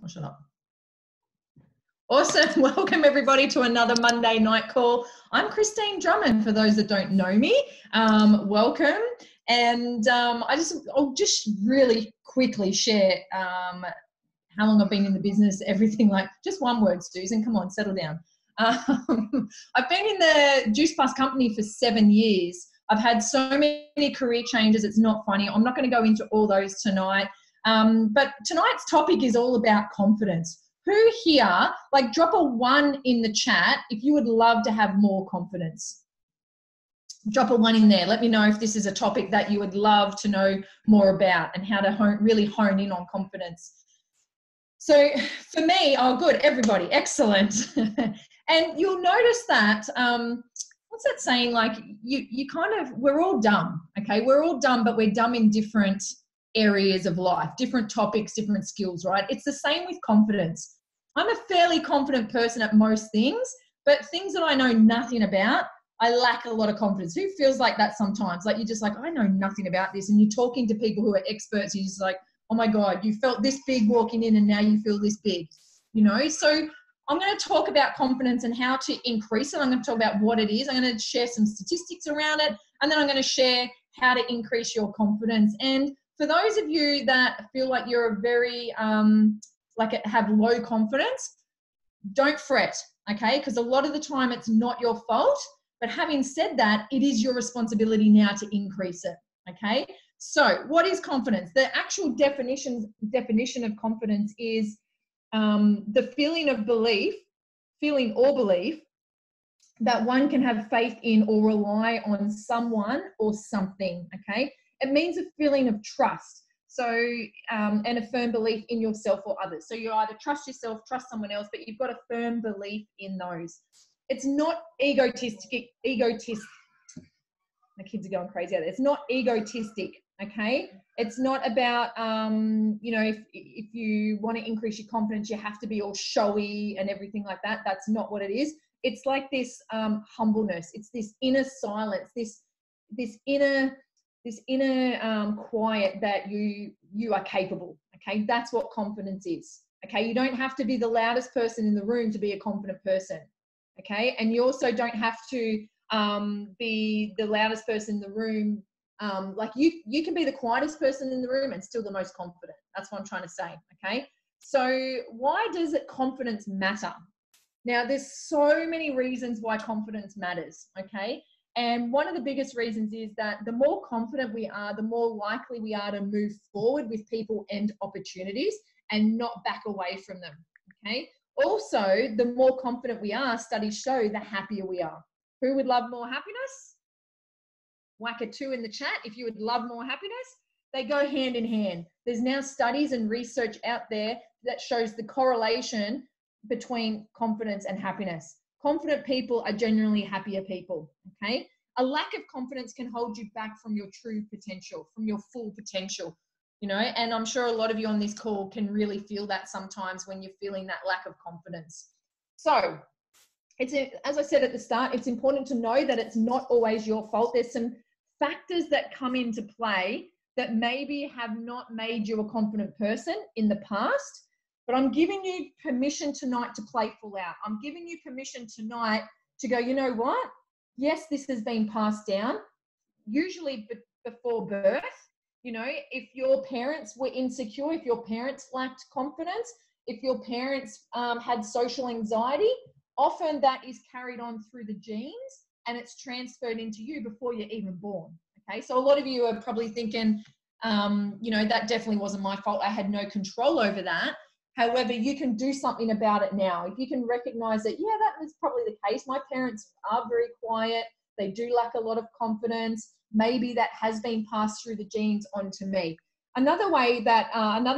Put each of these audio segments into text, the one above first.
I'll shut up. Awesome. Welcome everybody to another Monday night call. I'm Kristine Drummond, for those that don't know me. Welcome. And I'll just really quickly share how long I've been in the business, everything like, just one word, Susan, come on, settle down. I've been in the Juice Plus company for 7 years. I've had so many career changes, it's not funny. I'm not going to go into all those tonight. But tonight's topic is all about confidence. Who here, like, drop a 1 in the chat if you would love to have more confidence. Drop a 1 in there. Let me know if this is a topic that you would love to know more about and how to really hone in on confidence. So for me, oh good, everybody, excellent. And you'll notice that, what's that saying? Like you kind of, we're all dumb, okay? We're all dumb, but we're dumb in different areas of life, different topics, different skills, right? It's the same with confidence. I'm a fairly confident person at most things, but things that I know nothing about, I lack a lot of confidence. Who feels like that sometimes? Like you're just like, I know nothing about this. And you're talking to people who are experts. You're just like, oh my God, you felt this big walking in and now you feel this big, you know? So I'm going to talk about confidence and how to increase it. I'm going to talk about what it is. I'm going to share some statistics around it. And then I'm going to share how to increase your confidence. And for those of you that feel like you're a very, have low confidence, don't fret, okay? Because a lot of the time it's not your fault. But having said that, it is your responsibility now to increase it, okay? So what is confidence? The actual definition of confidence is the feeling or belief that one can have faith in or rely on someone or something, okay? It means a feeling of trust. So, and a firm belief in yourself or others. So you either trust yourself, trust someone else, but you've got a firm belief in those. It's not egotistic. My kids are going crazy out there. It's not egotistic, okay? It's not about, if you want to increase your confidence, you have to be all showy and everything like that. That's not what it is. It's like this humbleness. It's this inner silence, this inner quiet that you are capable, okay? That's what confidence is, okay? You don't have to be the loudest person in the room to be a confident person, okay? And you also don't have to be the loudest person in the room. Like you can be the quietest person in the room and still the most confident. That's what I'm trying to say, okay? So why does confidence matter? Now, there's so many reasons why confidence matters, okay? And one of the biggest reasons is that the more confident we are, the more likely we are to move forward with people and opportunities and not back away from them, okay? Also, the more confident we are, studies show, the happier we are. Who would love more happiness? Whack a 2 in the chat if you would love more happiness. They go hand in hand. There's now studies and research out there that shows the correlation between confidence and happiness. Confident people are generally happier people, okay? A lack of confidence can hold you back from your true potential, from your full potential, you know? And I'm sure a lot of you on this call can really feel that sometimes when you're feeling that lack of confidence. So, as I said at the start, it's important to know that it's not always your fault. There's some factors that come into play that maybe have not made you a confident person in the past, but I'm giving you permission tonight to play full out. I'm giving you permission tonight to go, you know what? Yes, this has been passed down, usually before birth. You know, if your parents were insecure, if your parents lacked confidence, if your parents had social anxiety, often that is carried on through the genes and it's transferred into you before you're even born, okay? So a lot of you are probably thinking, that definitely wasn't my fault. I had no control over that. However, you can do something about it now. If you can recognize that, yeah, that was probably the case. My parents are very quiet. They do lack a lot of confidence. Maybe that has been passed through the genes onto me. Another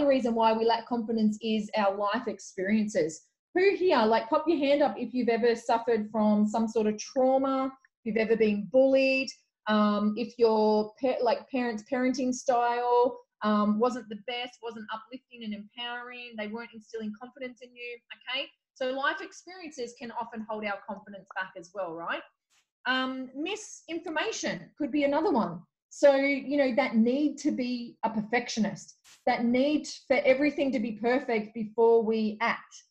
reason why we lack confidence is our life experiences. Who here, like, pop your hand up if you've ever suffered from some sort of trauma, if you've ever been bullied, if your parents' parenting style wasn't the best, wasn't uplifting and empowering, they weren't instilling confidence in you, okay? So life experiences can often hold our confidence back as well, right? Misinformation could be another one. So, you know, that need to be a perfectionist, that need for everything to be perfect before we act.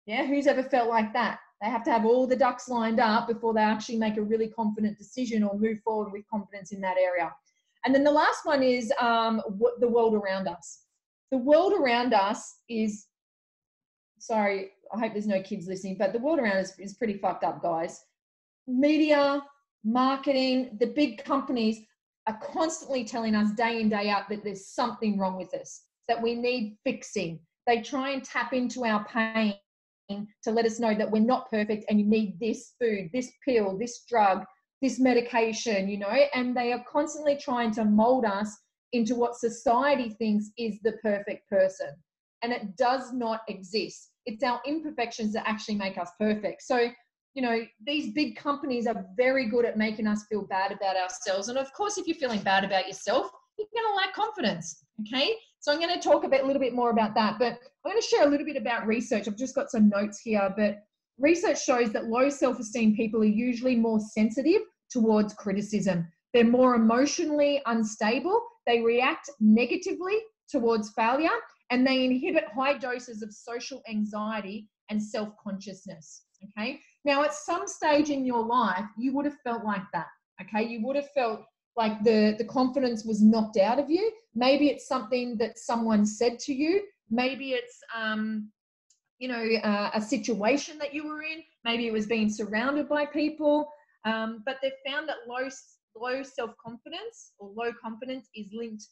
Yeah, who's ever felt like that? They have to have all the ducks lined up before they actually make a really confident decision or move forward with confidence in that area. And then the last one is what the world around us. The world around us is, sorry, I hope there's no kids listening, but the world around us is pretty fucked up, guys. Media, marketing, the big companies are constantly telling us day in, day out that there's something wrong with us, that we need fixing. They try and tap into our pain to let us know that we're not perfect and you need this food, this pill, this drug, this medication, you know, and they are constantly trying to mold us into what society thinks is the perfect person. And it does not exist. It's our imperfections that actually make us perfect. So, you know, these big companies are very good at making us feel bad about ourselves. And of course, if you're feeling bad about yourself, you're going to lack confidence. Okay. So I'm going to talk a little bit more about that, but I'm going to share a little bit about research. I've just got some notes here, but research shows that low self-esteem people are usually more sensitive towards criticism. They're more emotionally unstable. They react negatively towards failure, and they inhibit high doses of social anxiety and self-consciousness. Okay. Now, at some stage in your life, you would have felt like that. Okay. You would have felt like the confidence was knocked out of you. Maybe it's something that someone said to you. Maybe it's, you know, a situation that you were in. Maybe it was being surrounded by people. But they've found that low self-confidence or low confidence is linked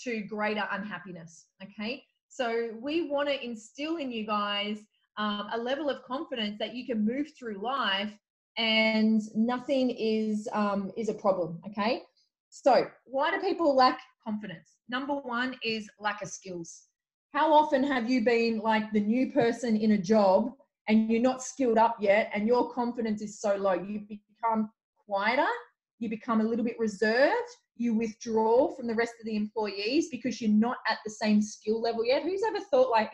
to greater unhappiness. Okay. So we want to instill in you guys a level of confidence that you can move through life and nothing is a problem. Okay. So why do people lack confidence? Number one is lack of skills. How often have you been like the new person in a job and you're not skilled up yet and your confidence is so low? You become quieter, you become a little bit reserved, you withdraw from the rest of the employees because you're not at the same skill level yet. Who's ever felt like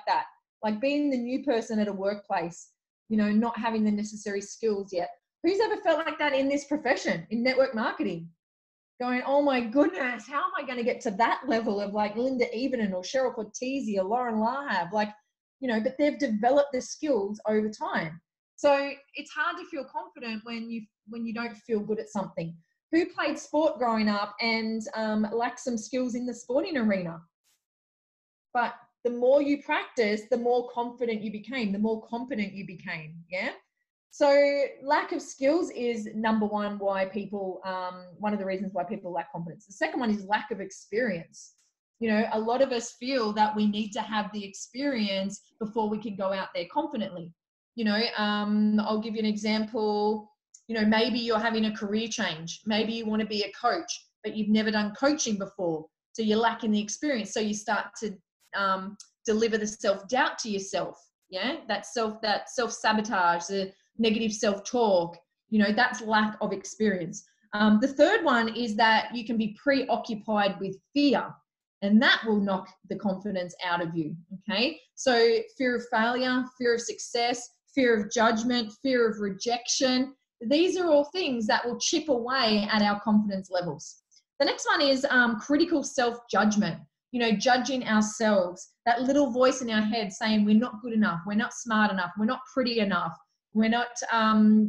that? Like being the new person at a workplace, you know, not having the necessary skills yet. Who's ever felt like that in this profession, in network marketing? Going, oh my goodness, how am I going to get to that level of like Linda Evening or Cheryl Cortese or Lauren Lahab? Like, you know, but they've developed the skills over time. So it's hard to feel confident when you don't feel good at something. Who played sport growing up and lacked some skills in the sporting arena? But the more you practice, the more confident you became, the more competent you became. Yeah. So lack of skills is number one why people, one of the reasons why people lack confidence. The second one is lack of experience. You know, a lot of us feel that we need to have the experience before we can go out there confidently. You know, I'll give you an example. You know, maybe you're having a career change. Maybe you want to be a coach, but you've never done coaching before. So you're lacking the experience. So you start to deliver the self-doubt to yourself. Yeah, that self-sabotage, the negative self-talk, you know, that's lack of experience. The third one is that you can be preoccupied with fear, and that will knock the confidence out of you. Okay. So fear of failure, fear of success, fear of judgment, fear of rejection. These are all things that will chip away at our confidence levels. The next one is critical self-judgment. You know, judging ourselves, that little voice in our head saying we're not good enough, we're not smart enough, we're not pretty enough, we're not,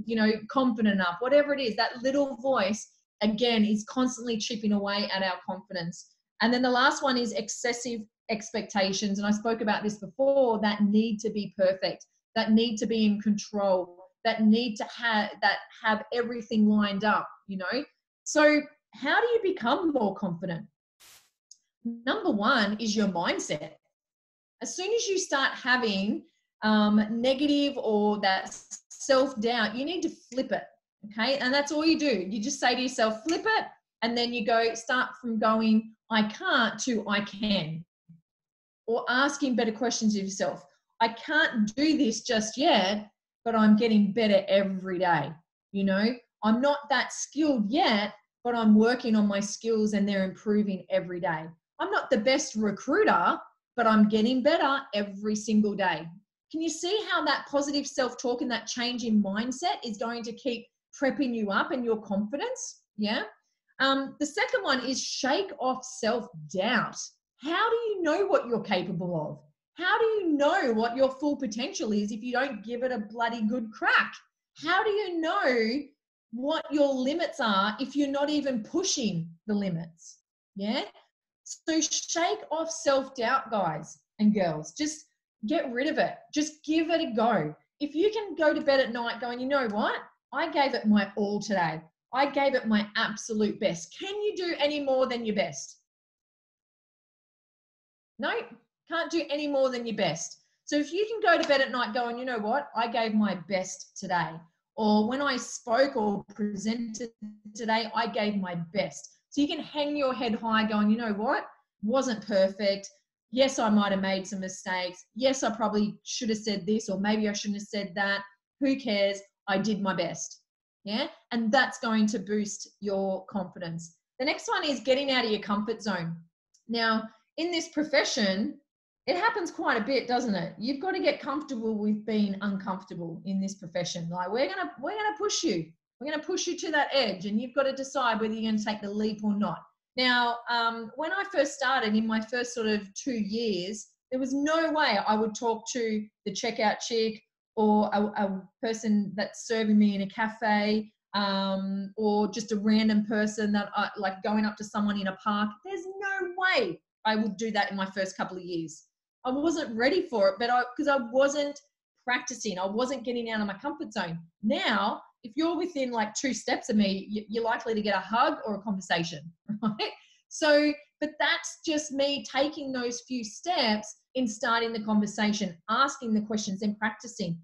you know, confident enough, whatever it is, that little voice, again, is constantly chipping away at our confidence. And then the last one is excessive expectations. And I spoke about this before, that need to be perfect, that need to be in control, that need to have everything lined up, you know. So how do you become more confident? Number one is your mindset. As soon as you start having negative or that self-doubt, you need to flip it. Okay. And that's all you do. You just say to yourself, flip it. And then you start from going, I can't to I can. Or asking better questions of yourself. I can't do this just yet, but I'm getting better every day. You know, I'm not that skilled yet, but I'm working on my skills and they're improving every day. I'm not the best recruiter, but I'm getting better every single day. Can you see how that positive self-talk and that change in mindset is going to keep prepping you up and your confidence? Yeah. The second one is shake off self-doubt. How do you know what you're capable of? How do you know what your full potential is if you don't give it a bloody good crack? How do you know what your limits are if you're not even pushing the limits? Yeah. So shake off self-doubt, guys and girls. Just get rid of it. Just give it a go. If you can go to bed at night going, you know what? I gave it my all today. I gave it my absolute best. Can you do any more than your best? No, can't do any more than your best. So if you can go to bed at night going, you know what? I gave my best today. Or when I spoke or presented today, I gave my best. So you can hang your head high going, you know what? Wasn't perfect. Yes, I might have made some mistakes. Yes, I probably should have said this, or maybe I shouldn't have said that. Who cares? I did my best. Yeah. And that's going to boost your confidence. The next one is getting out of your comfort zone. Now, in this profession, it happens quite a bit, doesn't it? You've got to get comfortable with being uncomfortable in this profession. Like we're gonna push you. We're gonna push you to that edge, and you've got to decide whether you're gonna take the leap or not. Now, when I first started, in my first sort of 2 years, there was no way I would talk to the checkout chick or a person that's serving me in a cafe, or just a random person that like going up to someone in a park. There's no way I would do that in my first couple of years. I wasn't ready for it, but because I wasn't practicing, I wasn't getting out of my comfort zone. Now, if you're within like 2 steps of me, you're likely to get a hug or a conversation, right? So, but that's just me taking those few steps in starting the conversation, asking the questions, then practicing,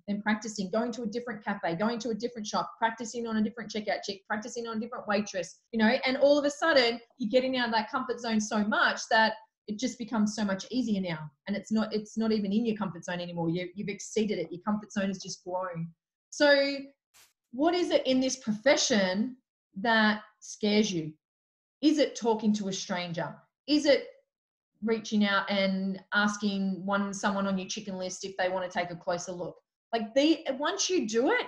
going to a different cafe, going to a different shop, practicing on a different checkout chick, practicing on a different waitress, you know, and all of a sudden you're getting out of that comfort zone so much that it just becomes so much easier now. And it's not even in your comfort zone anymore. You've exceeded it. Your comfort zone has just grown. So what is it in this profession that scares you? Is it talking to a stranger? Is it reaching out and asking someone on your chicken list if they want to take a closer look? Like once you do it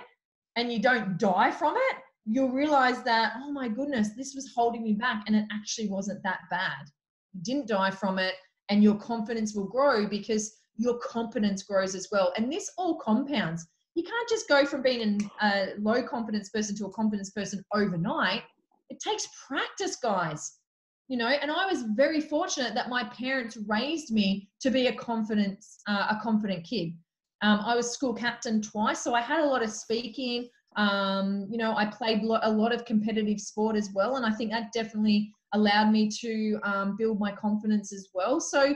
and you don't die from it, you'll realize that, oh my goodness, this was holding me back, and it actually wasn't that bad. You didn't die from it, and your confidence will grow because your competence grows as well. And this all compounds. You can't just go from being a low confidence person to a confidence person overnight. It takes practice, guys. You know, and I was very fortunate that my parents raised me to be a confident kid. I was school captain twice, so I had a lot of speaking. You know, I played a lot of competitive sport as well, and I think that definitely allowed me to build my confidence as well. So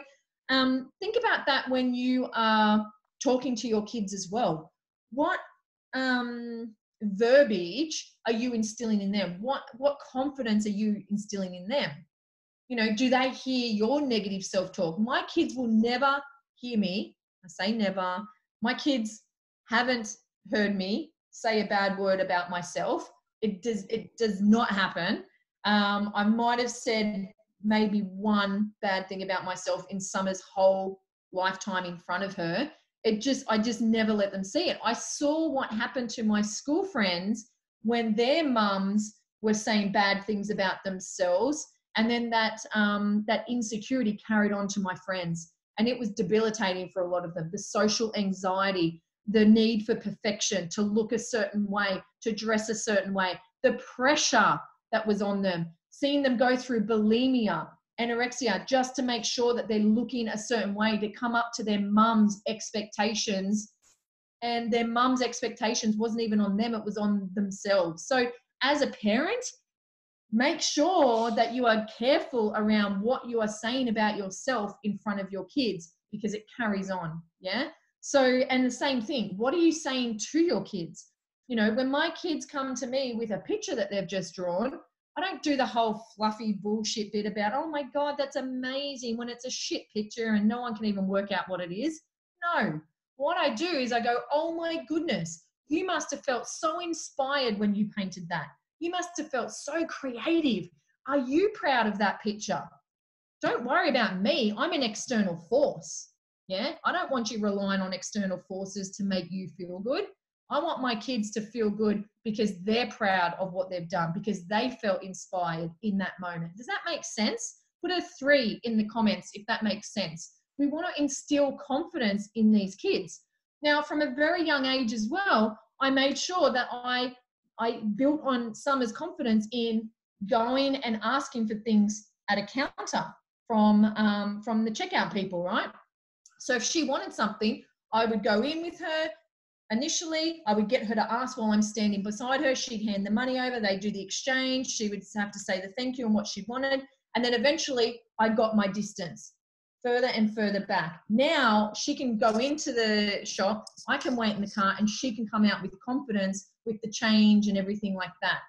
think about that when you are talking to your kids as well. What verbiage are you instilling in them? What confidence are you instilling in them? You know, do they hear your negative self-talk? My kids will never hear me. I say never. My kids haven't heard me say a bad word about myself. It does not happen. I might have said maybe one bad thing about myself in Summer's whole lifetime in front of her. I just never let them see it. I saw what happened to my school friends when their mums were saying bad things about themselves. And then that insecurity carried on to my friends. And it was debilitating for a lot of them. The social anxiety, the need for perfection, to look a certain way, to dress a certain way, the pressure that was on them, seeing them go through bulimia, anorexia, just to make sure that they're looking a certain way to come up to their mum's expectations. And their mum's expectations wasn't even on them, it was on themselves. So as a parent, make sure that you are careful around what you are saying about yourself in front of your kids, because it carries on. Yeah. So, and the same thing, what are you saying to your kids? You know, when my kids come to me with a picture that they've just drawn, I don't do the whole fluffy bullshit bit about, oh my God, that's amazing, when it's a shit picture and no one can even work out what it is. No, what I do is I go, oh my goodness, you must have felt so inspired when you painted that. You must have felt so creative. Are you proud of that picture? Don't worry about me. I'm an external force. Yeah. I don't want you relying on external forces to make you feel good. I want my kids to feel good because they're proud of what they've done, because they felt inspired in that moment. Does that make sense? Put a 3 in the comments if that makes sense. We want to instill confidence in these kids. Now, from a very young age as well, I made sure that I built on Summer's confidence in going and asking for things at a counter from the checkout people, right? So if she wanted something, I would go in with her. Initially, I would get her to ask while I'm standing beside her. She'd hand the money over. They'd do the exchange. She would have to say the thank you and what she wanted. And then eventually, I got my distance further and further back. Now, she can go into the shop. I can wait in the car and she can come out with confidence with the change and everything like that.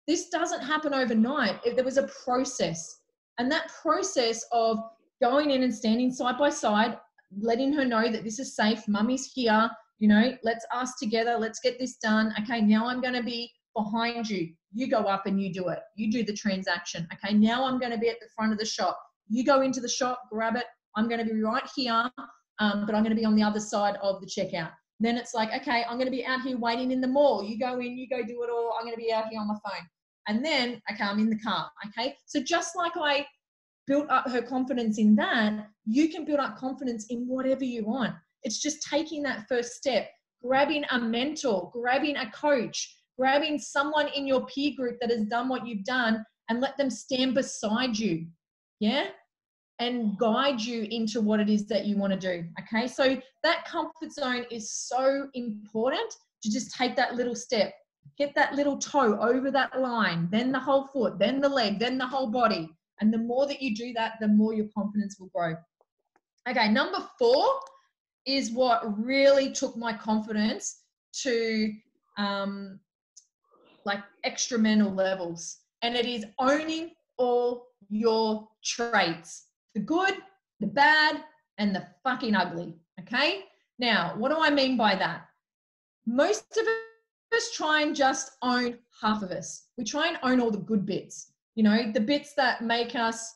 This doesn't happen overnight. There was a process. And that process of going in and standing side by side, letting her know that this is safe, mummy's here, you know, let's ask together, let's get this done. Okay, now I'm going to be behind you. You go up and you do it. You do the transaction. Okay, now I'm going to be at the front of the shop. You go into the shop, grab it. I'm going to be right here, but I'm going to be on the other side of the checkout. Then it's like, okay, I'm going to be out here waiting in the mall. You go in, you go do it all. I'm going to be out here on my phone. And then, okay, I'm in the car. Okay, so just like I built up her confidence in that, you can build up confidence in whatever you want. It's just taking that first step, grabbing a mentor, grabbing a coach, grabbing someone in your peer group that has done what you've done and let them stand beside you, yeah, and guide you into what it is that you want to do, okay? So that comfort zone is so important to just take that little step, get that little toe over that line, then the whole foot, then the leg, then the whole body. And the more that you do that, the more your confidence will grow. Okay, number 4 is what really took my confidence to like extra mental levels. And it is owning all your traits, the good, the bad, and the fucking ugly. Okay. Now, what do I mean by that? Most of us try and just own half of us. We try and own all the good bits, you know, the bits that make us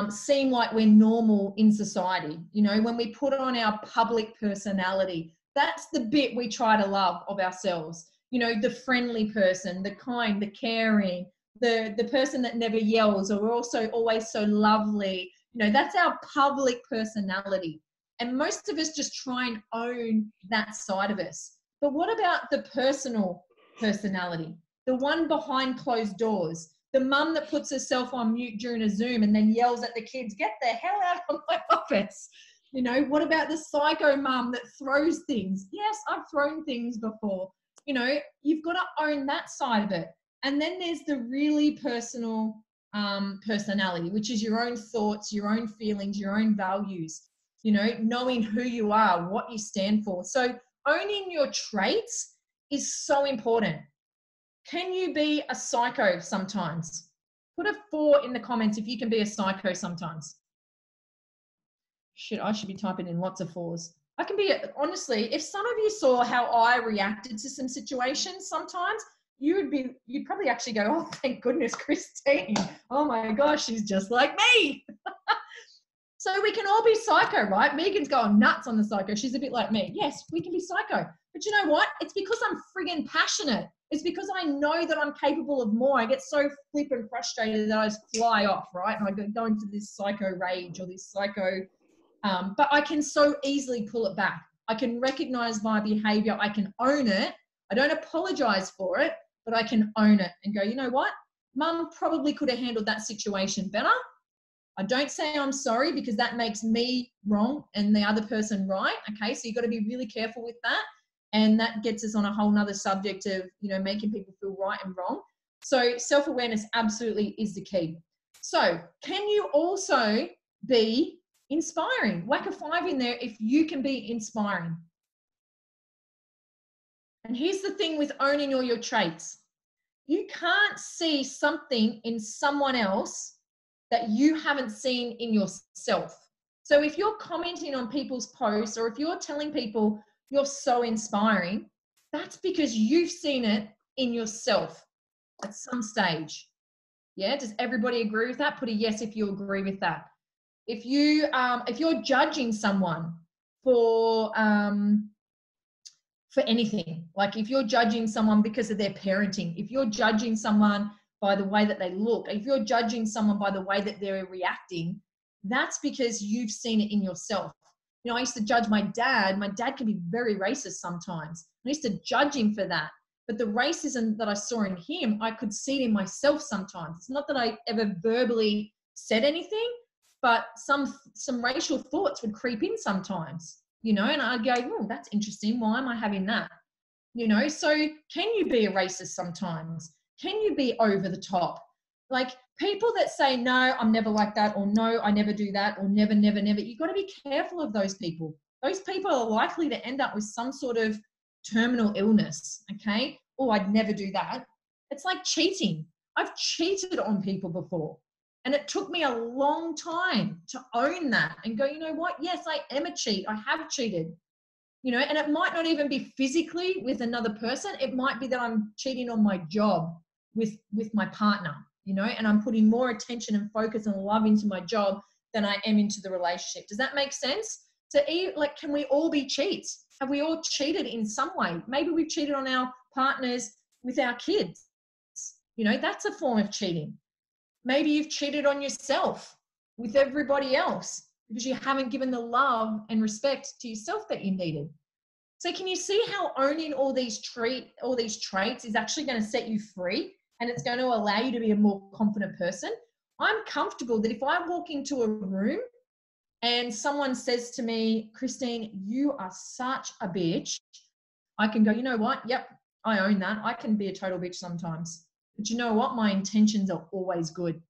seem like we're normal in society. You know, when we put on our public personality, that's the bit we try to love of ourselves. You know, the friendly person, the kind, the caring, the person that never yells or also always so lovely. You know, that's our public personality. And most of us just try and own that side of us. But what about the personal personality? The one behind closed doors? The mum that puts herself on mute during a Zoom and then yells at the kids, get the hell out of my office. You know, what about the psycho mum that throws things? Yes, I've thrown things before. You know, you've got to own that side of it. And then there's the really personal personality, which is your own thoughts, your own feelings, your own values, you know, knowing who you are, what you stand for. So owning your traits is so important. Can you be a psycho sometimes? Put a 4 in the comments if you can be a psycho sometimes. Shit, I should be typing in lots of 4s. I can be, honestly, if some of you saw how I reacted to some situations sometimes, you'd probably actually go, oh, thank goodness, Kristine. Oh my gosh, she's just like me. So we can all be psycho, right? Megan's going nuts on the psycho. She's a bit like me. Yes, we can be psycho. But you know what? It's because I'm friggin' passionate. It's because I know that I'm capable of more. I get so flippin' frustrated that I just fly off, right? And I go into this psycho rage or this psycho, but I can so easily pull it back. I can recognize my behavior. I can own it. I don't apologize for it, but I can own it and go, you know what? Mum probably could have handled that situation better. I don't say I'm sorry because that makes me wrong and the other person right. Okay, so you've got to be really careful with that. And that gets us on a whole nother subject of, you know, making people feel right and wrong. So self-awareness absolutely is the key. So can you also be inspiring? Whack a 5 in there if you can be inspiring. And here's the thing with owning all your traits. You can't see something in someone else that you haven't seen in yourself. So if you're commenting on people's posts or if you're telling people you're so inspiring, that's because you've seen it in yourself at some stage. Yeah, does everybody agree with that? Put a yes if you agree with that. If you're judging someone for for anything. Like if you're judging someone because of their parenting, if you're judging someone by the way that they look, if you're judging someone by the way that they're reacting, that's because you've seen it in yourself. You know, I used to judge my dad. My dad can be very racist sometimes. I used to judge him for that. But the racism that I saw in him, I could see in myself sometimes. It's not that I ever verbally said anything, but some racial thoughts would creep in sometimes, you know, and I'd go, oh, that's interesting. Why am I having that? You know, so can you be a racist sometimes? Can you be over the top? Like people that say, no, I'm never like that, or no, I never do that, or never, never, never. You've got to be careful of those people. Those people are likely to end up with some sort of terminal illness, okay? Oh, I'd never do that. It's like cheating. I've cheated on people before. And it took me a long time to own that and go, you know what? Yes, I am a cheat. I have cheated. You know, and it might not even be physically with another person. It might be that I'm cheating on my job with my partner, you know, and I'm putting more attention and focus and love into my job than I am into the relationship. Does that make sense? So, like, can we all be cheats? Have we all cheated in some way? Maybe we've cheated on our partners with our kids. You know, that's a form of cheating. Maybe you've cheated on yourself with everybody else because you haven't given the love and respect to yourself that you needed. So can you see how owning all these traits is actually going to set you free, and it's going to allow you to be a more confident person? I'm comfortable that if I walk into a room and someone says to me, Kristine, you are such a bitch, I can go, you know what? Yep, I own that. I can be a total bitch sometimes. But you know what? My intentions are always good.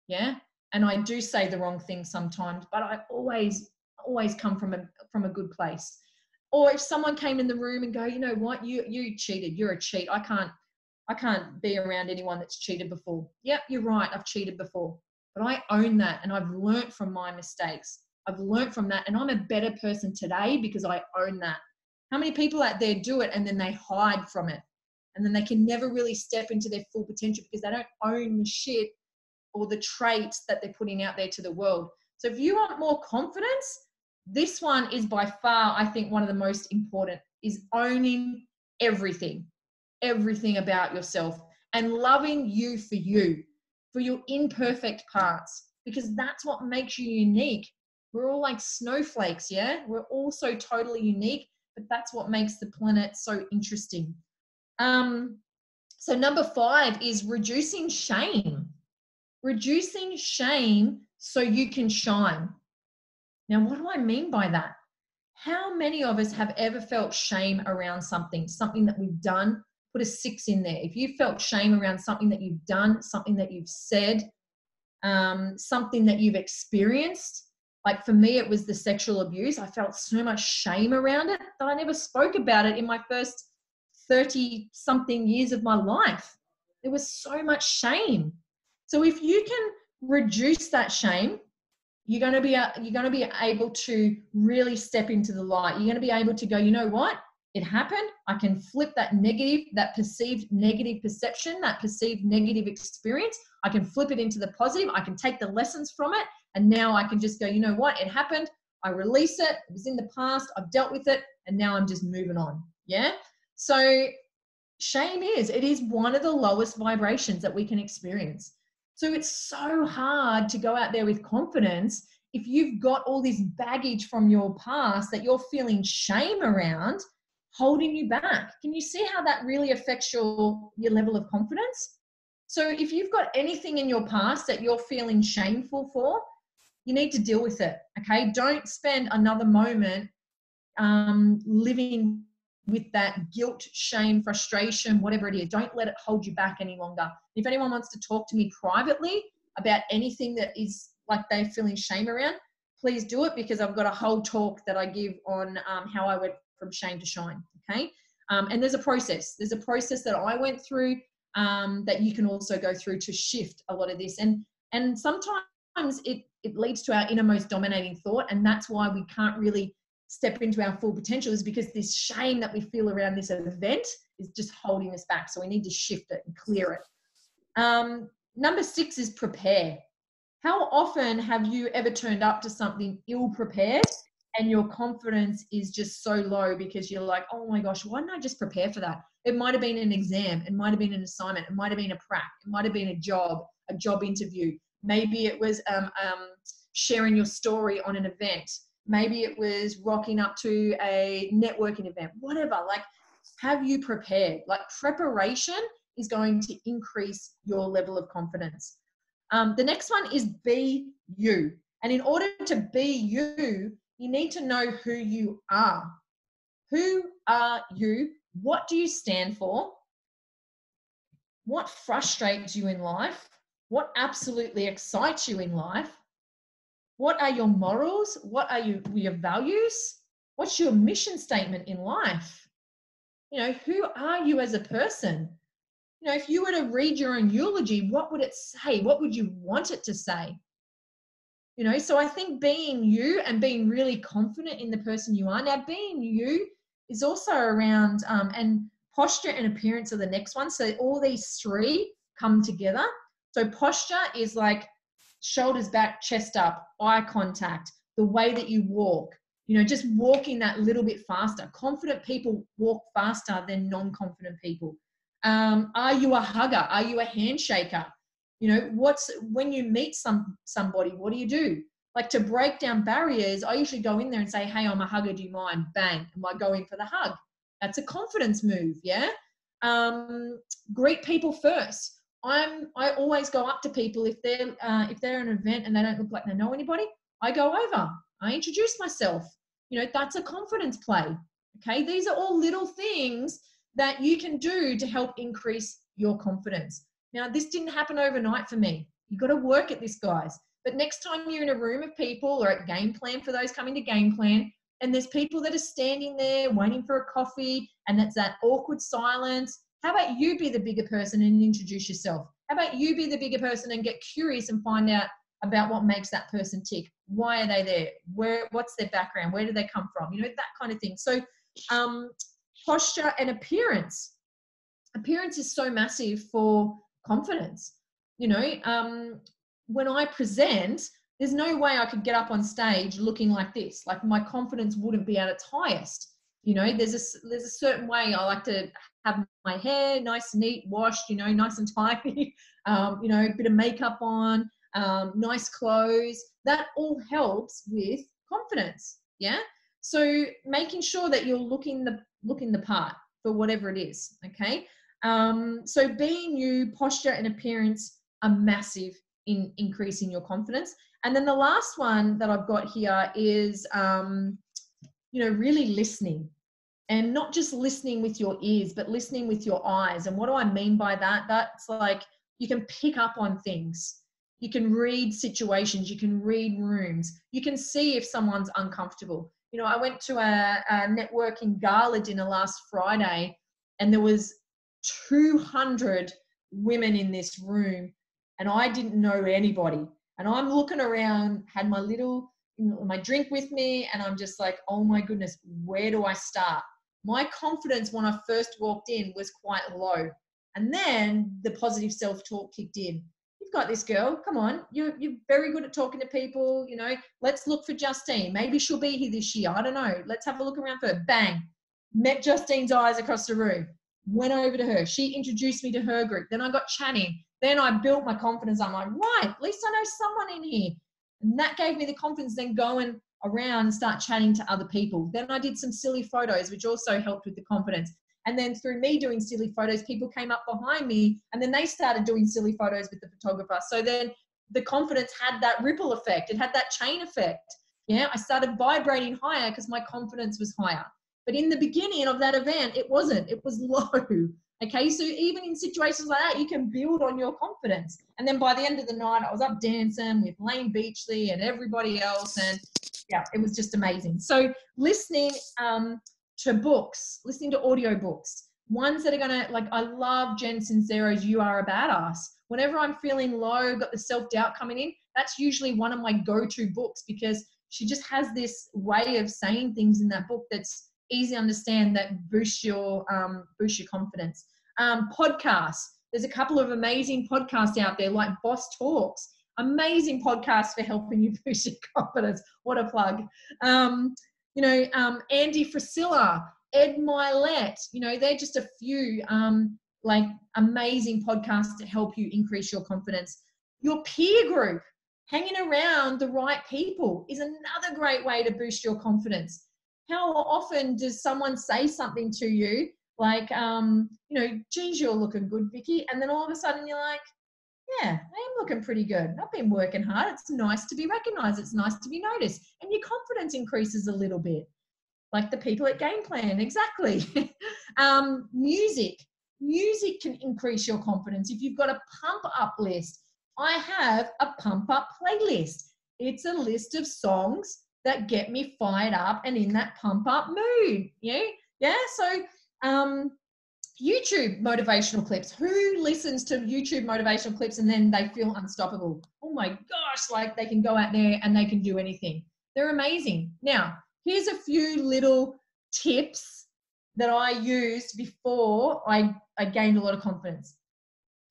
Yeah. And I do say the wrong thing sometimes, but I always come from a good place. Or if someone came in the room and go, you know what? You cheated. You're a cheat. I can't be around anyone that's cheated before. Yep, you're right. I've cheated before. But I own that, and I've learnt from my mistakes. I've learnt from that, and I'm a better person today because I own that. How many people out there do it and then they hide from it? And then they can never really step into their full potential because they don't own the shit or the traits that they're putting out there to the world. So if you want more confidence, this one is by far, I think, one of the most important, is owning everything about yourself and loving you for your imperfect parts, because that's what makes you unique. We're all like snowflakes, yeah? We're all so totally unique, but that's what makes the planet so interesting. So number 5 is reducing shame. Reducing shame so you can shine. Now, what do I mean by that? How many of us have ever felt shame around something that we've done? Put a 6 in there. If you felt shame around something that you've done, something that you've said, something that you've experienced. Like for me, it was the sexual abuse. I felt so much shame around it that I never spoke about it in my first 30-something years of my life. There was so much shame. So if you can reduce that shame, you're going to be able to really step into the light. You're going to be able to go, you know what? It happened. I can flip that perceived negative perception, that perceived negative experience. I can flip it into the positive. I can take the lessons from it. And now I can just go, you know what? It happened. I release it. It was in the past. I've dealt with it. And now I'm just moving on. Yeah. So shame is one of the lowest vibrations that we can experience. So it's so hard to go out there with confidence if you've got all this baggage from your past that you're feeling shame around, holding you back. Can you see how that really affects your level of confidence? So if you've got anything in your past that you're feeling shameful for, you need to deal with it, okay? Don't spend another moment living with that guilt, shame, frustration, whatever it is. Don't let it hold you back any longer. If anyone wants to talk to me privately about anything that is like they're feeling shame around, please do it, because I've got a whole talk that I give on how I went from shame to shine, okay? And there's a process. There's a process that I went through that you can also go through to shift a lot of this. And sometimes it leads to our innermost dominating thought, and that's why we can't really step into our full potential, is because this shame that we feel around this event is just holding us back. So we need to shift it and clear it. Number 6 is prepare. How often have you ever turned up to something ill prepared and your confidence is just so low because you're like, oh my gosh, why didn't I just prepare for that? It might have been an exam. It might have been an assignment. It might have been a prac. It might have been a job interview. Maybe it was sharing your story on an event. Maybe it was rocking up to a networking event, whatever. Like, have you prepared? Like, preparation is going to increase your level of confidence. The next one is be you. And in order to be you, you need to know who you are. Who are you? What do you stand for? What frustrates you in life? What absolutely excites you in life? What are your morals? What are your values? What's your mission statement in life? You know, who are you as a person? You know, if you were to read your own eulogy, what would it say? What would you want it to say? You know, so I think being you and being really confident in the person you are. Now, being you is also around, and posture and appearance are the next one. So all these three come together. So posture is like shoulders back, chest up, eye contact, the way that you walk, you know, just walking that little bit faster. Confident people walk faster than non-confident people. Are you a hugger? Are you a handshaker? You know, when you meet somebody, what do? Like, to break down barriers, I usually go in there and say, hey, I'm a hugger, do you mind? Bang, and I go in for the hug. That's a confidence move, yeah? Greet people first. I always go up to people if they're at an event and they don't look like they know anybody. I go over. I introduce myself. You know, that's a confidence play. Okay, these are all little things that you can do to help increase your confidence. Now, this didn't happen overnight for me. You've got to work at this, guys. But next time you're in a room of people, or at Game Plan, for those coming to Game Plan, and there's people that are standing there waiting for a coffee, and it's that awkward silence, how about you be the bigger person and introduce yourself? How about you be the bigger person and get curious and find out about what makes that person tick? Why are they there? What's their background? Where do they come from? You know, that kind of thing. So posture and appearance. Appearance is so massive for confidence. You know, when I present, there's no way I could get up on stage looking like this. Like, my confidence wouldn't be at its highest. You know, there's a certain way I like to have my hair nice, neat, washed, you know, nice and tidy, you know, a bit of makeup on, nice clothes. That all helps with confidence. Yeah. So making sure that you're looking the part for whatever it is. Okay. So being you, posture and appearance are massive in increasing your confidence. And then the last one that I've got here is, you know, really listening, and not just listening with your ears, but listening with your eyes. And what do I mean by that? That's like, you can pick up on things. You can read situations. You can read rooms. You can see if someone's uncomfortable. You know, I went to a networking gala dinner last Friday, and there was 200 women in this room, and I didn't know anybody. And I'm looking around, had my drink with me, and I'm just like, oh my goodness, where do I start? My confidence when I first walked in was quite low. And then the positive self-talk kicked in. You've got this, girl. Come on. You're very good at talking to people. You know, let's look for Justine. Maybe she'll be here this year. I don't know. Let's have a look around for her. Bang. Met Justine's eyes across the room. Went over to her. She introduced me to her group. Then I got chatting. Then I built my confidence. I'm like, right, at least I know someone in here. And that gave me the confidence then going around and start chatting to other people. Then I did some silly photos, which also helped with the confidence. And then through me doing silly photos, people came up behind me, and then they started doing silly photos with the photographer. So then the confidence had that ripple effect. It had that chain effect. Yeah, I started vibrating higher because my confidence was higher. But in the beginning of that event, it wasn't. It was low. Okay, so even in situations like that, you can build on your confidence. And then by the end of the night, I was up dancing with Lane Beachley and everybody else. And yeah, it was just amazing. So listening to books, listening to audio books, ones that are going to, like, I love Jen Sincero's You Are a Badass. Whenever I'm feeling low, got the self-doubt coming in, that's usually one of my go-to books, because she just has this way of saying things in that book that's easy to understand, that boosts your confidence. Podcasts. There's a couple of amazing podcasts out there, like Boss Talks. Amazing podcast for helping you boost your confidence. What a plug. Andy Frisilla, Ed Milet, they're just a few like amazing podcasts to help you increase your confidence. Your peer group, hanging around the right people is another great way to boost your confidence. How often does someone say something to you like, geez, you're looking good, Vicky. And then all of a sudden you're like, yeah, I am looking pretty good. I've been working hard. It's nice to be recognized. It's nice to be noticed. And your confidence increases a little bit. Like the people at Game Plan, exactly. Music can increase your confidence. If you've got a pump up list, I have a pump up playlist. It's a list of songs that get me fired up and in that pump up mood. Yeah. So YouTube motivational clips. Who listens to YouTube motivational clips and then they feel unstoppable? Oh my gosh, like they can go out there and they can do anything. They're amazing. Now, here's a few little tips that I used before I gained a lot of confidence.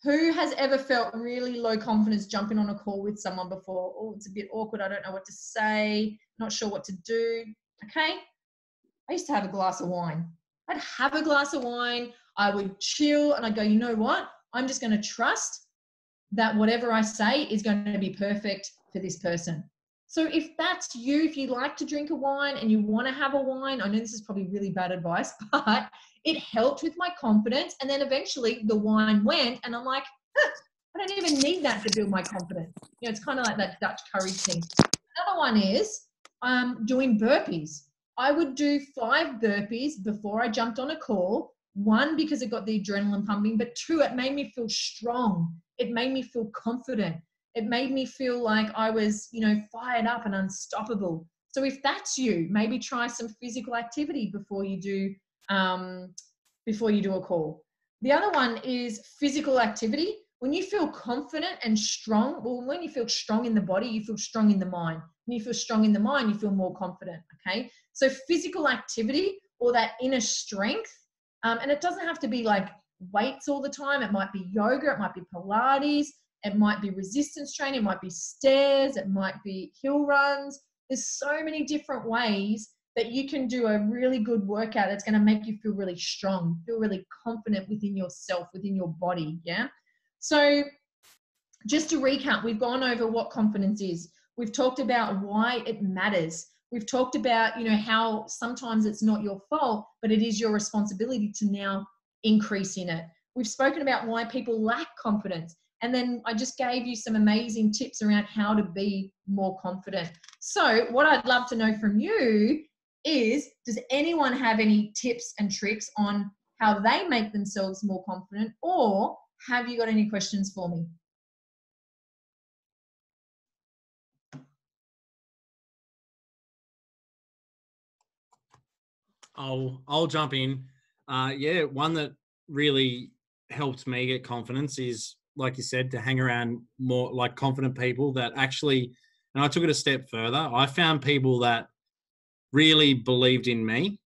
Who has ever felt really low confidence jumping on a call with someone before? Oh, it's a bit awkward. I don't know what to say. Not sure what to do. Okay. I used to have a glass of wine. I'd have a glass of wine. I would chill and I'd go, you know what? I'm just going to trust that whatever I say is going to be perfect for this person. So if that's you, if you like to drink a wine and you want to have a wine, I know this is probably really bad advice, but it helped with my confidence. And then eventually the wine went and I'm like, I don't even need that to build my confidence. It's kind of like that Dutch courage thing. Another one is doing burpees. I would do 5 burpees before I jumped on a call. 1, because it got the adrenaline pumping, but 2, it made me feel strong. It made me feel confident. It made me feel like I was, fired up and unstoppable. So if that's you, maybe try some physical activity before you do a call. The other one is physical activity. When you feel confident and strong, when you feel strong in the body, you feel strong in the mind. When you feel strong in the mind, you feel more confident, okay? So physical activity or that inner strength, and it doesn't have to be like weights all the time. It might be yoga, it might be Pilates, it might be resistance training, it might be stairs, it might be hill runs. There's so many different ways that you can do a really good workout that's going to make you feel really strong, feel really confident within yourself, within your body, yeah? So just to recap, we've gone over what confidence is. We've talked about why it matters. We've talked about, how sometimes it's not your fault, but it is your responsibility to now increase in it. We've spoken about why people lack confidence. And then I just gave you some amazing tips around how to be more confident. So what I'd love to know from you is, does anyone have any tips and tricks on how they make themselves more confident, or have you got any questions for me? I'll jump in. One that really helped me get confidence is, like you said, to hang around more like confident people that actually, and I took it a step further. I found people that really believed in me,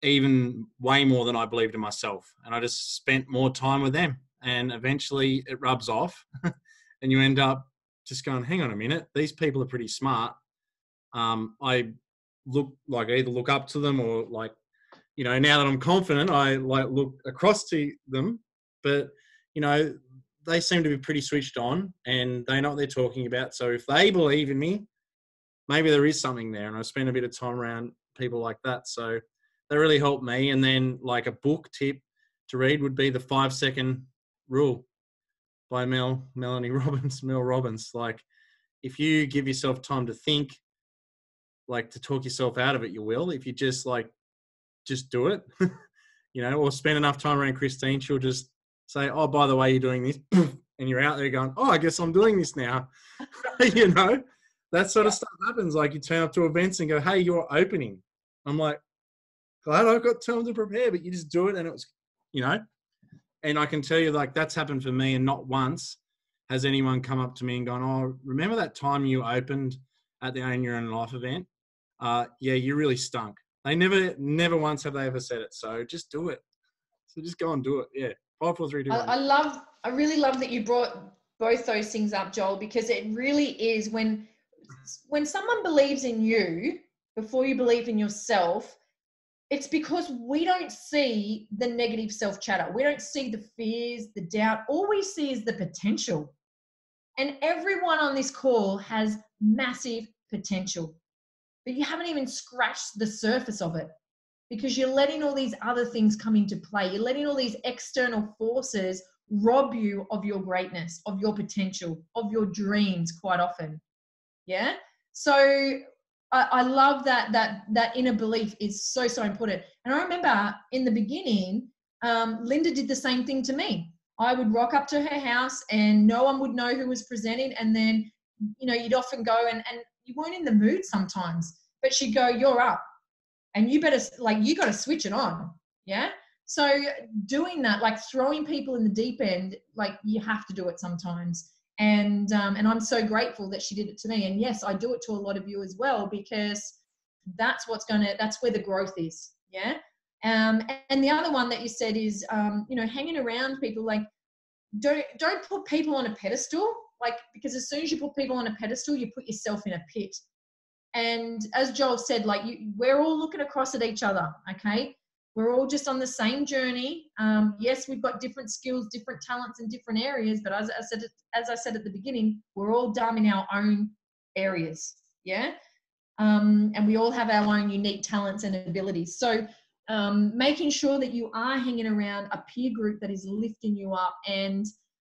even way more than I believed in myself. And I just spent more time with them, and eventually it rubs off and you end up just going, hang on a minute, these people are pretty smart. I either look up to them or now that I'm confident, I look across to them, but they seem to be pretty switched on and they know what they're talking about. So if they believe in me, maybe there is something there. And I spend a bit of time around people like that. So they really helped me. And then like a book tip to read would be The 5-Second Rule by Mel Robbins. Like, if you give yourself time to think, to talk yourself out of it, you will. If you just do it, or spend enough time around Kristine, she'll just say, oh, by the way, you're doing this. And you're out there going, oh, I guess I'm doing this now. That sort of stuff happens. Like, you turn up to events and go, hey, you're opening. I'm like, glad I've got time to prepare, but you just do it. And it was, and I can tell you, that's happened for me, and not once has anyone come up to me and gone, oh, remember that time you opened at the Own Your Own Life event? Yeah, you really stunk. They never once have they ever said it. So just do it. So just go and do it. Yeah. 5, 4, 3, 2, 1. I really love that you brought both those things up, Joel, because it really is when someone believes in you before you believe in yourself, it's because we don't see the negative self-chatter. We don't see the fears, the doubt. All we see is the potential. And everyone on this call has massive potential, but you haven't even scratched the surface of it because you're letting all these other things come into play. You're letting all these external forces rob you of your greatness, of your potential, of your dreams quite often. Yeah. So I love that inner belief is so important. And I remember in the beginning, Linda did the same thing to me. I would rock up to her house and no one would know who was presenting. And then, you'd often go and you weren't in the mood sometimes, but she'd go, "You're up and you better, you got to switch it on." Yeah. So doing that, throwing people in the deep end, you have to do it sometimes. And I'm so grateful that she did it to me. And yes, I do it to a lot of you as well, because that's where the growth is. Yeah. And the other one that you said is, hanging around people, don't put people on a pedestal, because as soon as you put people on a pedestal, you put yourself in a pit. And as Joel said, we're all looking across at each other. Okay. We're all just on the same journey. Yes, we've got different skills, different talents in different areas, but as I said at the beginning, we're all dumb in our own areas. Yeah. And we all have our own unique talents and abilities. So making sure that you are hanging around a peer group that is lifting you up. And,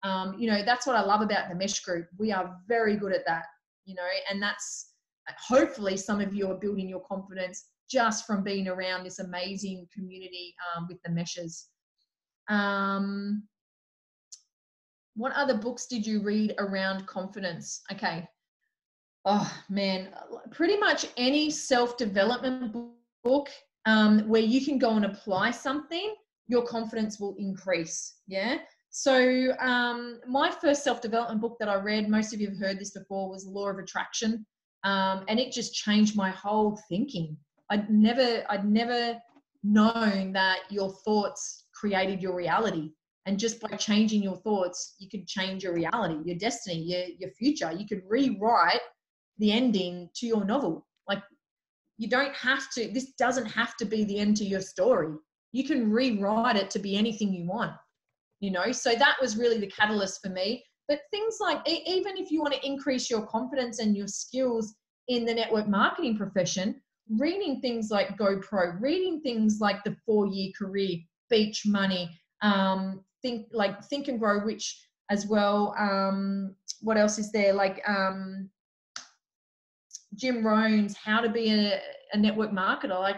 that's what I love about the Mesh group. We are very good at that, and that's hopefully some of you are building your confidence just from being around this amazing community with the Meshes. What other books did you read around confidence? Okay. Oh man, pretty much any self-development book where you can go and apply something, your confidence will increase. Yeah. So my first self-development book that I read, most of you have heard this before, was Law of Attraction. And it just changed my whole thinking. I'd never known that your thoughts created your reality. And just by changing your thoughts, you could change your reality, your destiny, your future. You could rewrite the ending to your novel. You don't have to, this doesn't have to be the end to your story. You can rewrite it to be anything you want, So that was really the catalyst for me. But things like, even if you want to increase your confidence and your skills in the network marketing profession, reading things like GoPro, reading things like The 4-Year Career, Beach Money, Think and Grow Rich as well. What else is there? Jim Rohn's How to Be a Network Marketer.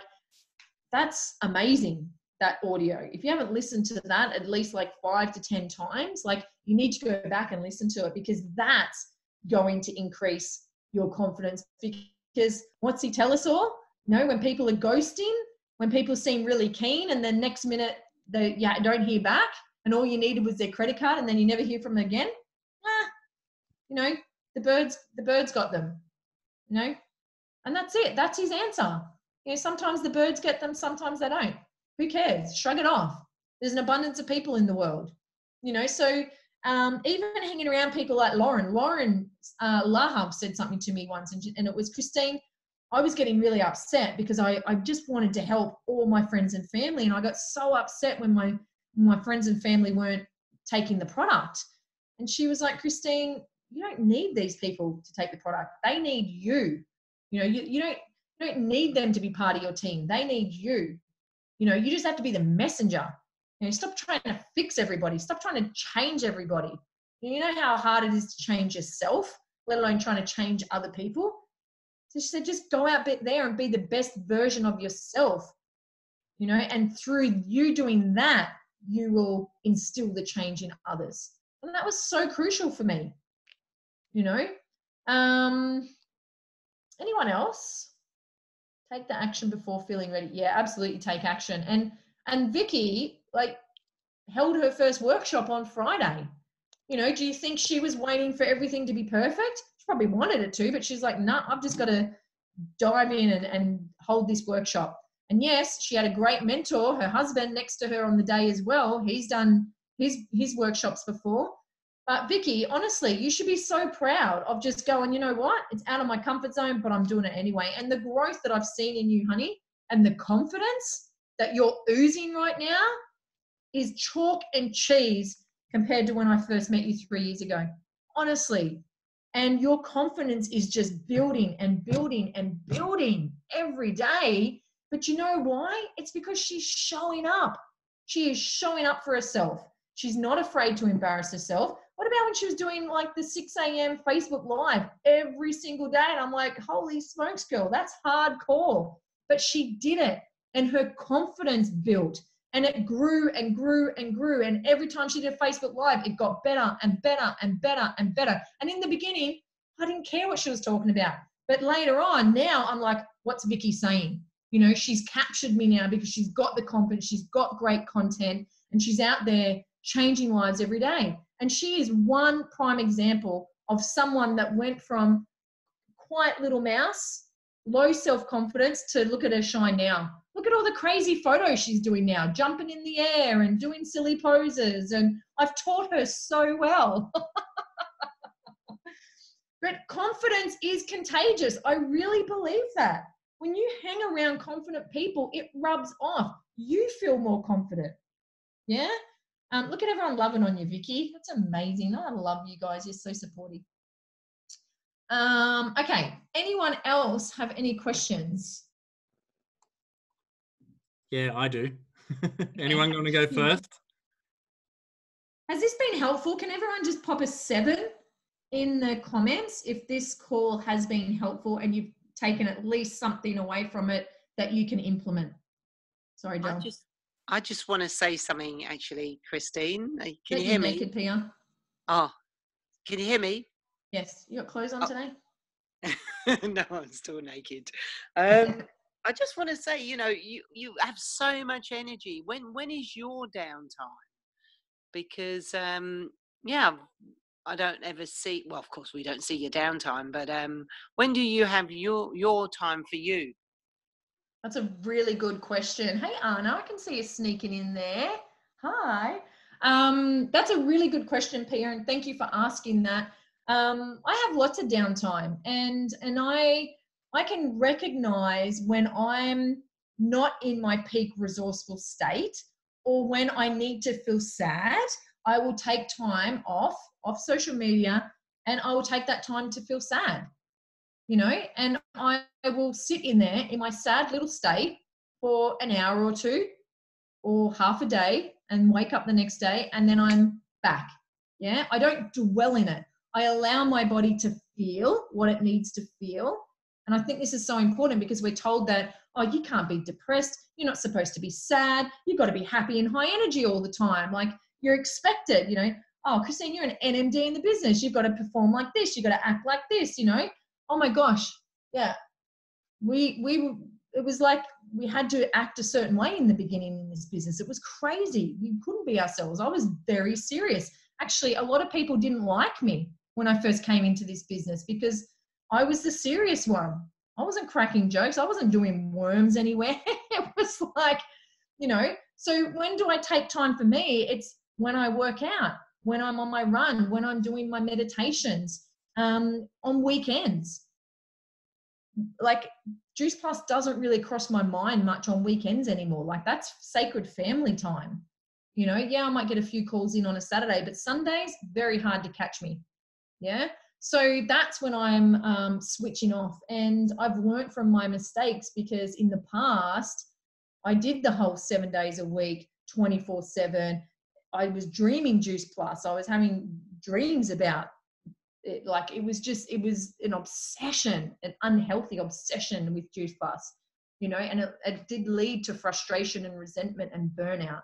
That's amazing, that audio. If you haven't listened to that at least 5 to 10 times, you need to go back and listen to it, because that's going to increase your confidence. Because what's he tell us all? When people are ghosting, when people seem really keen and then next minute they don't hear back and all you needed was their credit card and then you never hear from them again. The birds got them, and that's it. That's his answer. Sometimes the birds get them, sometimes they don't. Who cares? Shrug it off. There's an abundance of people in the world, so even hanging around people like Lauren Lahub said something to me once, and it was, "Kristine, I was getting really upset because I just wanted to help all my friends and family. And I got so upset when my friends and family weren't taking the product." And she was like, "Kristine, you don't need these people to take the product. They need you. You don't need them to be part of your team. They need you. You just have to be the messenger. Stop trying to fix everybody. Stop trying to change everybody. You know how hard it is to change yourself, let alone trying to change other people." So she said, just go out there and be the best version of yourself, and through you doing that, you will instill the change in others. And that was so crucial for me, Anyone else? Take the action before feeling ready. Yeah, absolutely take action. And Vicky, held her first workshop on Friday. Do you think she was waiting for everything to be perfect? She probably wanted it to, but she's like, "Nah, I've just got to dive in and hold this workshop." And yes, she had a great mentor, her husband, next to her on the day as well. He's done his workshops before. But Vicky, honestly, you should be so proud of just going, you know what? It's out of my comfort zone, but I'm doing it anyway. And the growth that I've seen in you, honey, and the confidence that you're oozing right now is chalk and cheese compared to when I first met you 3 years ago. Honestly. And your confidence is just building and building and building every day. But you know why? It's because she's showing up. She is showing up for herself. She's not afraid to embarrass herself. What about when she was doing like the 6 a.m. Facebook Live every single day? And I'm like, holy smokes, girl, that's hardcore. But she did it, and her confidence built, and it grew and grew and grew. And every time she did Facebook Live, it got better and better and better and better. And in the beginning, I didn't care what she was talking about. But later on, now I'm like, what's Vicky saying? You know, she's captured me now because she's got the confidence, she's got great content, and she's out there changing lives every day. And she is one prime example of someone that went from quiet little mouse, low self-confidence, to look at her shine now. Look at all the crazy photos she's doing now, jumping in the air and doing silly poses. And I've taught her so well. But confidence is contagious. I really believe that. When you hang around confident people, it rubs off. You feel more confident. Yeah? Look at everyone loving on you, Vicky. That's amazing. I love you guys. You're so supportive. Okay. Anyone else have any questions? Yeah, I do. Anyone going to go first? Has this been helpful? Can everyone just pop a 7 in the comments if this call has been helpful and you've taken at least something away from it that you can implement? Sorry, Joe. I just want to say something, actually, Kristine. Can you hear me? Naked, Pia. Oh, can you hear me? Yes. You got clothes on today? No, I'm still naked. I just want to say, you know, you have so much energy. When is your downtime? Because yeah, I don't ever see. Well, of course, we don't see your downtime. But when do you have your time for you? That's a really good question. Hey, Anna, I can see you sneaking in there. Hi. That's a really good question, Pia, and thank you for asking that. I have lots of downtime, and I can recognize when I'm not in my peak resourceful state, or when I need to feel sad. I will take time off social media, and I will take that time to feel sad. You know, and I will sit in there in my sad little state for an hour or two or half a day and wake up the next day, and then I'm back. Yeah, I don't dwell in it. I allow my body to feel what it needs to feel. And I think this is so important because we're told that, oh, you can't be depressed. You're not supposed to be sad. You've got to be happy and high energy all the time. Like, you're expected, you know, oh, Kristine, you're an NMD in the business. You've got to perform like this. You've got to act like this, you know. Oh my gosh, yeah. It was like we had to act a certain way in the beginning in this business. It was crazy. We couldn't be ourselves. I was very serious. Actually, a lot of people didn't like me when I first came into this business because I was the serious one. I wasn't cracking jokes. I wasn't doing worms anywhere. It was like, you know, so when do I take time for me? It's when I work out, when I'm on my run, when I'm doing my meditations, on weekends. Like, Juice Plus doesn't really cross my mind much on weekends anymore. Like, that's sacred family time. You know, yeah, I might get a few calls in on a Saturday, but Sundays, very hard to catch me. Yeah. So that's when I'm switching off. And I've learned from my mistakes because in the past, I did the whole 7 days a week, 24/7. I was dreaming Juice Plus. I was having dreams about it. Like, it was an obsession, an unhealthy obsession with Juice Plus, you know, and it did lead to frustration and resentment and burnout.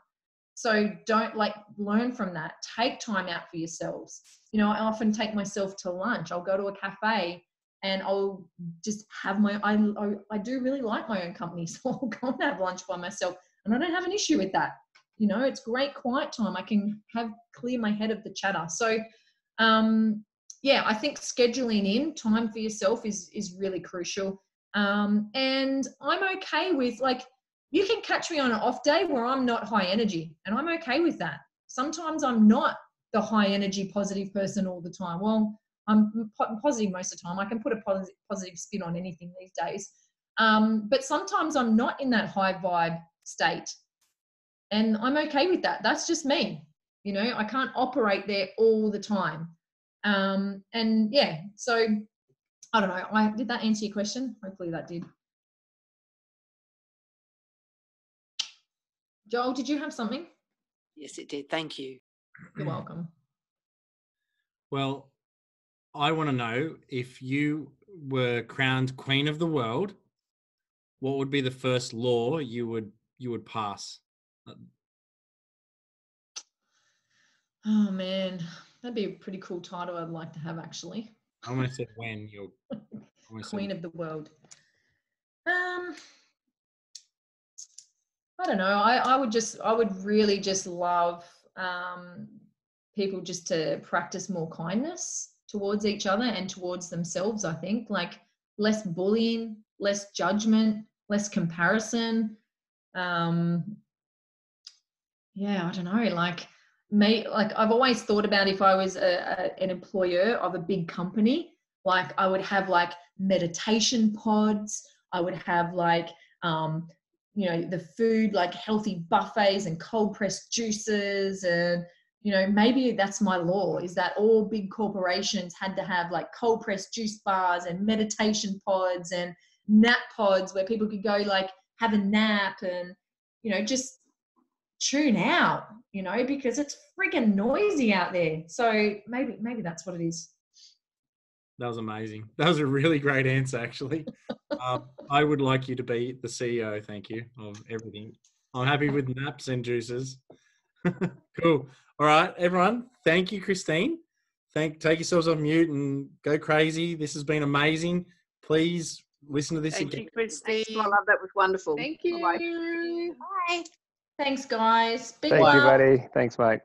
So don't, like, learn from that. Take time out for yourselves. You know, I often take myself to lunch. I'll go to a cafe and I'll just have I do really like my own company. So I'll go and have lunch by myself, and I don't have an issue with that. You know, it's great quiet time. I can clear my head of the chatter. So, yeah, I think scheduling in time for yourself is really crucial. And I'm okay with, like, you can catch me on an off day where I'm not high energy, and I'm okay with that. Sometimes I'm not the high energy, positive person all the time. Well, I'm positive most of the time. I can put a positive spin on anything these days. But sometimes I'm not in that high vibe state, and I'm okay with that. That's just me. You know, I can't operate there all the time. And yeah, so I don't know. Did that answer your question? Hopefully that did. Joel, did you have something? Yes, it did. Thank you. You're welcome. Well, I want to know, if you were crowned Queen of the world, what would be the first law you would pass? Oh man, that'd be a pretty cool title I'd like to have, actually. I almost said when you're Queen of the world. I don't know. I would really just love people just to practice more kindness towards each other and towards themselves. I think, like, less bullying, less judgment, less comparison. Yeah, I don't know. Like I've always thought about, if I was an employer of a big company, like I would have like meditation pods. I would have like, you know, the food, like healthy buffets and cold pressed juices. And, you know, maybe that's my law, is that all big corporations had to have like cold pressed juice bars and meditation pods and nap pods where people could go like have a nap and, you know, just tune out, you know, because it's freaking noisy out there. So maybe that's what it is. That was amazing. That was a really great answer, actually. I would like you to be the CEO, thank you, of everything. I'm happy with naps and juices. Cool. All right, everyone. Thank you, Kristine. Take yourselves off mute and go crazy. This has been amazing. Please listen to this Thank again. you, Kristine. I love that. Was wonderful. Thank you. Bye-bye. Bye. Thanks, guys. Be Thank you, well. buddy. Thanks, mate.